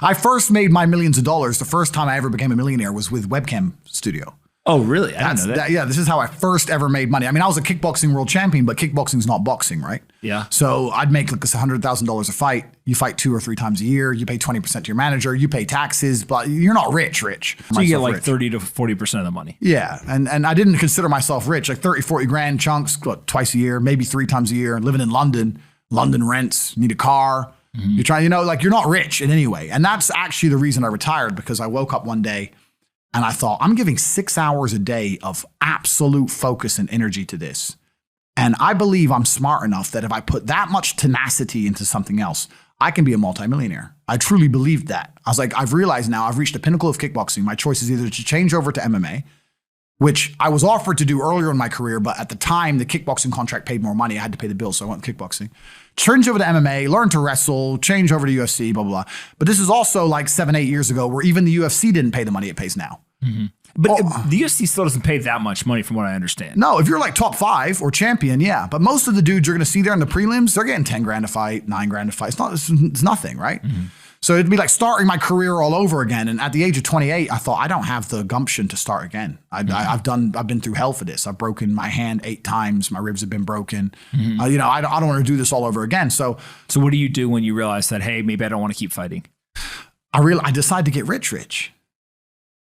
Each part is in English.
I first made my millions of dollars. The first time I ever became a millionaire was with Webcam Studio. Oh, really? I didn't know that. Yeah, this is how I first ever made money. I mean, I was a kickboxing world champion, but kickboxing's not boxing, right? Yeah. So I'd make like $100,000 a fight. You fight 2 or 3 times a year. You pay 20% to your manager. You pay taxes, but you're not rich. So you get like 30 to 40% of the money. Yeah, and I didn't consider myself rich. Like 30, 40 grand chunks, twice a year, maybe 3 times a year. Living in London, London rents, need a car. You're trying, like you're not rich in any way. And that's actually the reason I retired, because I woke up one day and I thought, I'm giving 6 hours a day of absolute focus and energy to this. And I believe I'm smart enough that if I put that much tenacity into something else, I can be a multimillionaire. I truly believed that. I was like, I've realized now I've reached the pinnacle of kickboxing. My choice is either to change over to MMA, which I was offered to do earlier in my career, but at the time, the kickboxing contract paid more money. I had to pay the bills, so I went with kickboxing. Change over to MMA, learn to wrestle, change over to UFC, blah, blah, blah. But this is also like 7, 8 years ago where even the UFC didn't pay the money it pays now. But the UFC still doesn't pay that much money from what I understand. No, if you're like top 5 or champion, yeah. But most of the dudes you're going to see there in the prelims, they're getting 10 grand a fight, 9 grand a fight. It's nothing, right? So it'd be like starting my career all over again. And at the age of 28, I thought, I don't have the gumption to start again. I've been through hell for this. I've broken my hand 8 times. My ribs have been broken. I don't want to do this all over again. So what do you do when you realize that, hey, maybe I don't want to keep fighting? I decided to get rich.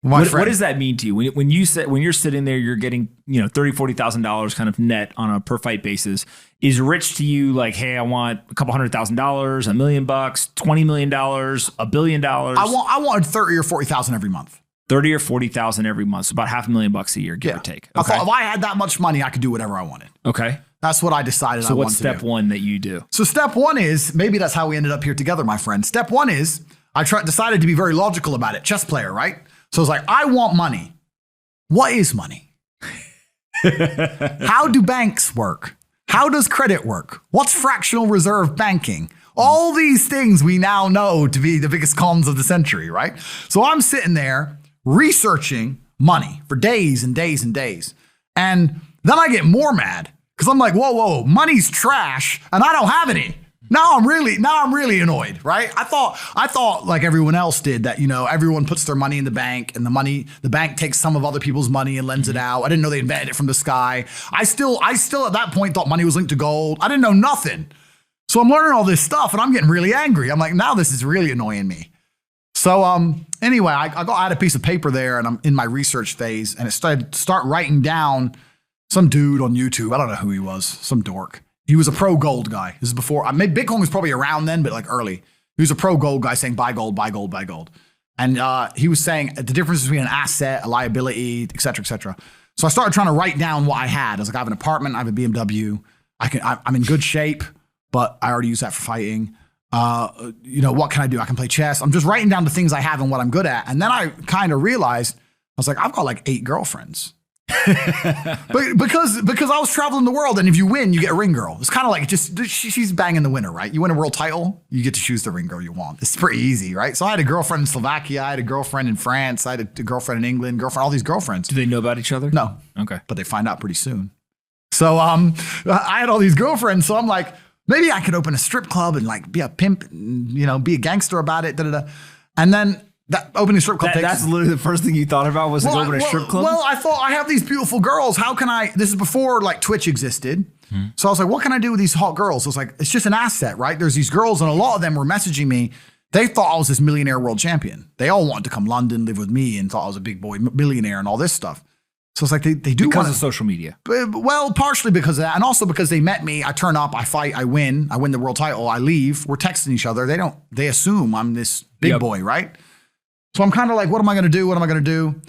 What does that mean to you? When you're sitting there, you're getting, $30,000, $40,000 kind of net on a per fight basis. Is rich to you like, hey, I want a couple $100,000, $1 million, $20 million, $1 billion? I wanted 30 or 40,000 every month. 30 or 40,000 every month, so about $500,000 a year, give or take. Okay. I thought if I had that much money, I could do whatever I wanted. Okay. That's what I decided I wanted to do. So what's step one that you do? So step one is, maybe that's how we ended up here together, my friend. Step one is, I decided to be very logical about it. Chess player, right? So it's like, I want money. What is money? How do banks work? How does credit work? What's fractional reserve banking? All these things we now know to be the biggest cons of the century, right? So I'm sitting there researching money for days and days and days. And then I get more mad because I'm like, whoa, money's trash and I don't have any. Now I'm really annoyed, right? I thought like everyone else did that, everyone puts their money in the bank and the bank takes some of other people's money and lends it out. I didn't know they invented it from the sky. I still at that point thought money was linked to gold. I didn't know nothing. So I'm learning all this stuff and I'm getting really angry. I'm like, now this is really annoying me. So anyway, I had a piece of paper there and I'm in my research phase and it start writing down some dude on YouTube. I don't know who he was, some dork. He was a pro gold guy. This is before, maybe Bitcoin was probably around then, but like early. He was a pro gold guy saying buy gold, buy gold, buy gold. And he was saying the difference between an asset, a liability, et cetera, et cetera. So I started trying to write down what I had. I was like, I have an apartment, I have a BMW. I'm in good shape, but I already use that for fighting. What can I do? I can play chess. I'm just writing down the things I have and what I'm good at. And then I kind of realized, I was like, I've got like 8 girlfriends. But because I was traveling the world and if you win, you get a ring girl. It's kind of like she's banging the winner, right? You win a world title, you get to choose the ring girl you want. It's pretty easy, right? So I had a girlfriend in Slovakia, I had a girlfriend in France, I had a girlfriend in England, all these girlfriends. Do they know about each other? No. Okay. But they find out pretty soon. So I had all these girlfriends, so I'm like, maybe I could open a strip club and like be a pimp, and, be a gangster about it, And then that opening strip club that's literally the first thing you thought about was opening a strip club? Well, I thought I have these beautiful girls. How can this is before like Twitch existed. So I was like, what can I do with these hot girls? I was like, it's just an asset, right? There's these girls and a lot of them were messaging me. They thought I was this millionaire world champion. They all wanted to come London, live with me and thought I was a big boy millionaire and all this stuff. So it's like they do because of social media. Well, partially because of that. And also because they met me. I turn up, I fight, I win the world title, I leave. We're texting each other. They assume I'm this big boy, right? So I'm kind of like, what am I going to do? What am I going to do?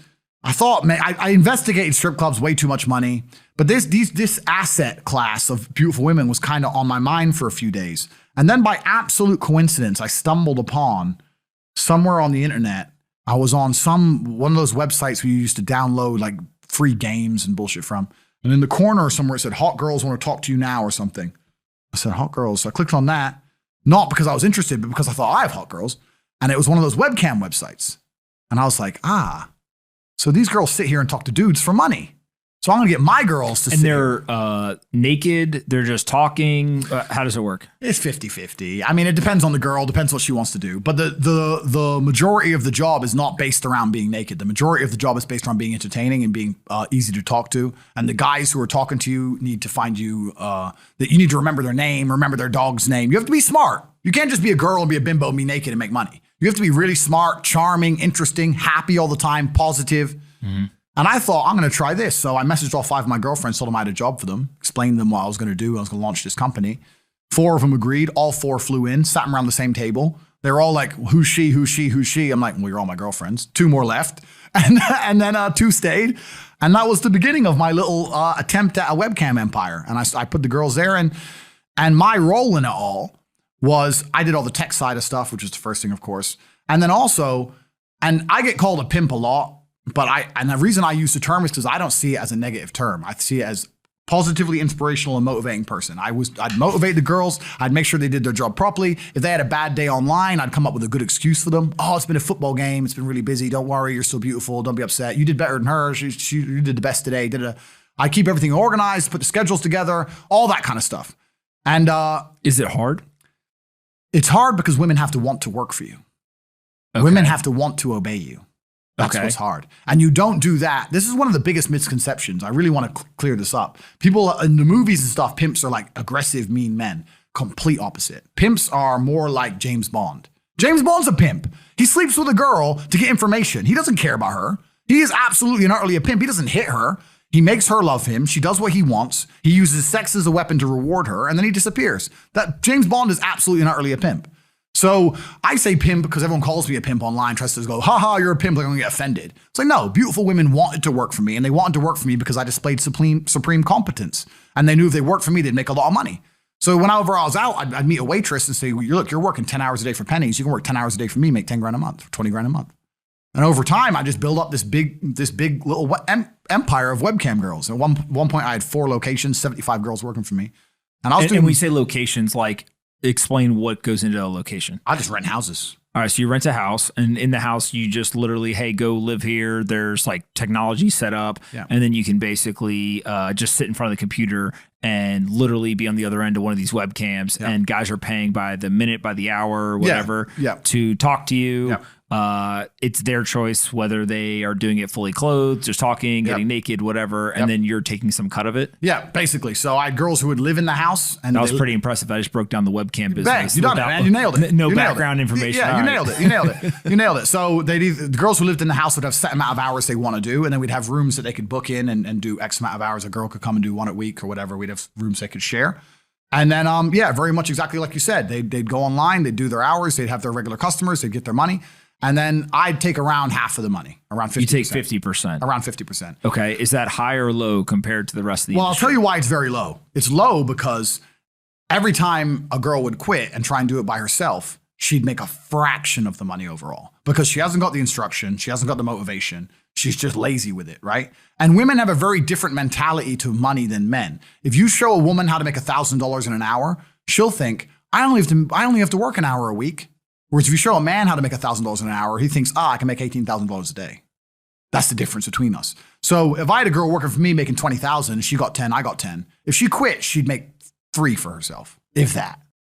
I thought, man, I investigated strip clubs, way too much money. But this asset class of beautiful women was kind of on my mind for a few days. And then by absolute coincidence, I stumbled upon somewhere on the internet. I was on one of those websites where you used to download like free games and bullshit from. And in the corner somewhere it said, hot girls want to talk to you now or something. I said, hot girls. So I clicked on that, not because I was interested, but because I thought I have hot girls. And it was one of those webcam websites. And I was like, so these girls sit here and talk to dudes for money. So I'm going to get my girls to And they're naked. They're just talking. How does it work? It's 50-50. I mean, it depends on the girl, depends what she wants to do. But the majority of the job is not based around being naked. The majority of the job is based around being entertaining and being easy to talk to. And the guys who are talking to you need to find you, that you need to remember their name, remember their dog's name. You have to be smart. You can't just be a girl and be a bimbo and be naked and make money. You have to be really smart, charming, interesting, happy all the time, positive. Mm-hmm. And I thought, I'm going to try this. So I messaged all 5 of my girlfriends, told them I had a job for them, explained to them what I was going to do. I was going to launch this company. 4 of them agreed. All 4 flew in, sat around the same table. They were all like, who's she, who's she, who's she? I'm like, well, you're all my girlfriends. 2 more left. And then 2 stayed. And that was the beginning of my little attempt at a webcam empire. And I put the girls there. And my role in it all was I did all the tech side of stuff, which is the first thing, of course. And then also, and I get called a pimp a lot. But and the reason I use the term is because I don't see it as a negative term. I see it as positively inspirational and motivating person. I'd motivate the girls. I'd make sure they did their job properly. If they had a bad day online, I'd come up with a good excuse for them. Oh, it's been a football game. It's been really busy. Don't worry. You're still beautiful. Don't be upset. You did better than her. You did the best today. I keep everything organized, put the schedules together, all that kind of stuff. And is it hard? It's hard because women have to want to work for you. Okay. Women have to want to obey you. That's what's hard. And you don't do that. This is one of the biggest misconceptions. I really want to clear this up. People in the movies and stuff, pimps are like aggressive, mean men. Complete opposite. Pimps are more like James Bond. James Bond's a pimp. He sleeps with a girl to get information. He doesn't care about her. He is absolutely and utterly a pimp. He doesn't hit her. He makes her love him. She does what he wants. He uses sex as a weapon to reward her, and then he disappears. That James Bond is absolutely and utterly a pimp. So I say pimp because everyone calls me a pimp online, tries to go, haha, you're a pimp, they're going to get offended. It's like, no, beautiful women wanted to work for me, and they wanted to work for me because I displayed supreme competence. And they knew if they worked for me, they'd make a lot of money. So whenever I was out, I'd meet a waitress and say, well, look, you're working 10 hours a day for pennies. You can work 10 hours a day for me, make 10 grand a month, or 20 grand a month. And over time, I just built up this big little empire of webcam girls. At one point, I had 4 locations, 75 girls working for me. And I was doing. And we say locations like, explain what goes into a location. I just rent houses. All right. So you rent a house, and in the house, you just literally, hey, go live here. There's like technology set up. Yeah. And then you can basically just sit in front of the computer and literally be on the other end of one of these webcams. Yeah. And guys are paying by the minute, by the hour, or whatever to talk to you. Yeah. It's their choice whether they are doing it fully clothed, just talking, getting naked, whatever, and then you're taking some cut of it. Yeah, basically. So I had girls who would live in the house, and that was pretty impressive. I just broke down the webcam business. You done it, man. You nailed it. No background information. Yeah, you nailed it. You nailed it. You nailed it. So the girls who lived in the house would have set amount of hours they want to do, and then we'd have rooms that they could book in and do X amount of hours. A girl could come and do 1 a week or whatever. We'd have rooms they could share. And then, very much exactly like you said. They'd go online, they'd do their hours, they'd have their regular customers, they'd get their money. And then I'd take around half of the money, around 50%. You take 50%. Around 50%. Okay. Is that high or low compared to the rest of the industry? I'll tell you why it's very low. It's low because every time a girl would quit and try and do it by herself, she'd make a fraction of the money overall because she hasn't got the instruction. She hasn't got the motivation. She's just lazy with it, right? And women have a very different mentality to money than men. If you show a woman how to make $1,000 in an hour, she'll think, I only have to work an hour a week. Whereas if you show a man how to make $1,000 in an hour, he thinks, I can make $18,000 a day. That's the difference between us. So if I had a girl working for me making $20,000, she got 10, I got 10. If she quit, she'd make 3 for herself, if that.